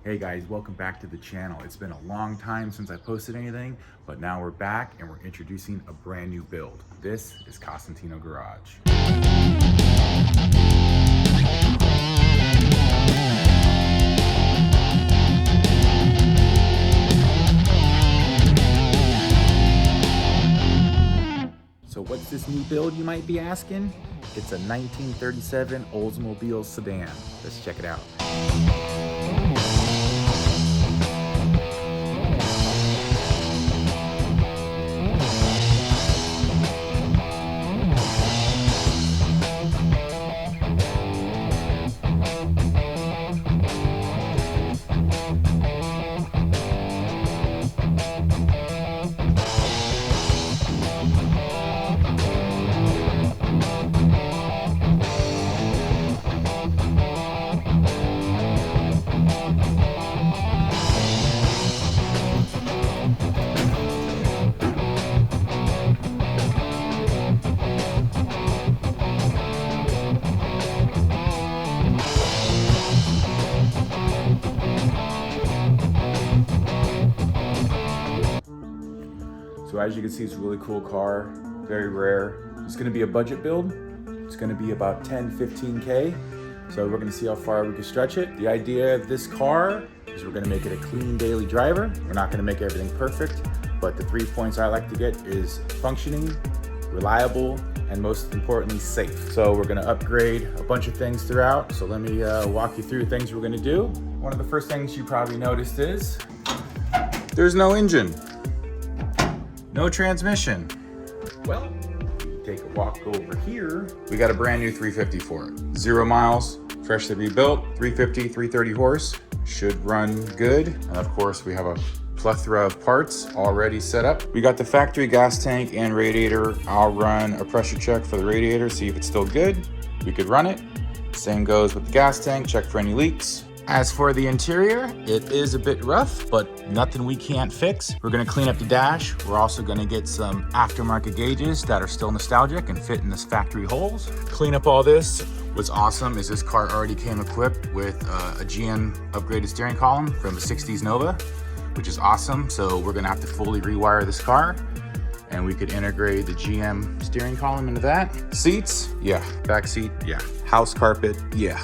Hey guys, welcome back to the channel. It's been a long time since I posted anything, but now we're back and we're introducing a brand new build. This is Costantino Garage. So what's this new build, you might be asking? It's a 1937 Oldsmobile Sedan. Let's check it out. So as you can see, it's a really cool car, very rare. It's gonna be a budget build. It's gonna be about 10, 15K. So we're gonna see how far we can stretch it. The idea of this car is we're gonna make it a clean daily driver. We're not gonna make everything perfect, but the 3 points I like to get is functioning, reliable, and most importantly, safe. So we're gonna upgrade a bunch of things throughout. So let me walk you through things we're gonna do. One of the first things you probably noticed is there's no engine. No transmission. Well, take a walk over here. We got a brand new 350 for it. 0 miles, freshly rebuilt, 350, 330 horse. Should run good. And of course, we have a plethora of parts already set up. We got the factory gas tank and radiator. I'll run a pressure check for the radiator, see if it's still good. We could run it. Same goes with the gas tank, check for any leaks. As for the interior, it is a bit rough, but nothing we can't fix. We're gonna clean up the dash. We're also gonna get some aftermarket gauges that are still nostalgic and fit in this factory holes. Clean up all this. What's awesome is this car already came equipped with a GM upgraded steering column from a 60s Nova, which is awesome. So we're gonna have to fully rewire this car, and we could integrate the GM steering column into that. Seats, yeah. Back seat, yeah. House carpet, yeah.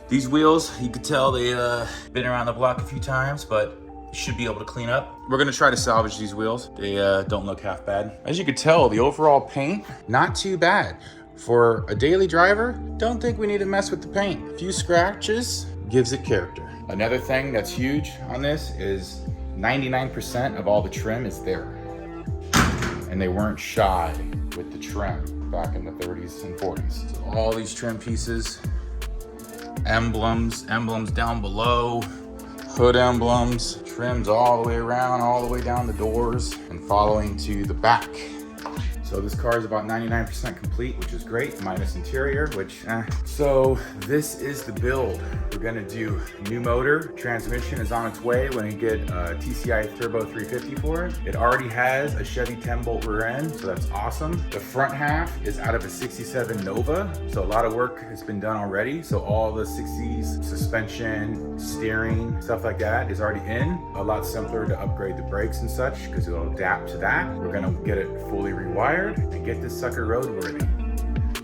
These wheels, you could tell they been around the block a few times, but should be able to clean up. We're gonna try to salvage these wheels. They don't look half bad. As you could tell, the overall paint, not too bad. For a daily driver, don't think we need to mess with the paint. A few scratches gives it character. Another thing that's huge on this is 99% of all the trim is there. And they weren't shy with the trim back in the 30s and 40s. So all these trim pieces, emblems down below, hood emblems, trims all the way around, all the way down the doors and following to the back. So this car is about 99% complete, which is great, minus interior, which So this is the build. We're gonna do new motor. Transmission is on its way. We're gonna get a TCI Turbo 350 for it. It already has a Chevy 10-bolt rear end, so that's awesome. The front half is out of a 67 Nova, so a lot of work has been done already. So all the 60s suspension, steering, stuff like that is already in. A lot simpler to upgrade the brakes and such because it'll adapt to that. We're gonna get it fully rewired and get this sucker roadworthy.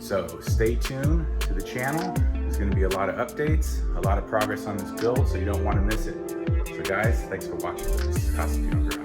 So stay tuned to the channel. There's gonna be a lot of updates, a lot of progress on this build, so you don't wanna miss it. So guys, thanks for watching. This is Costantino Garage.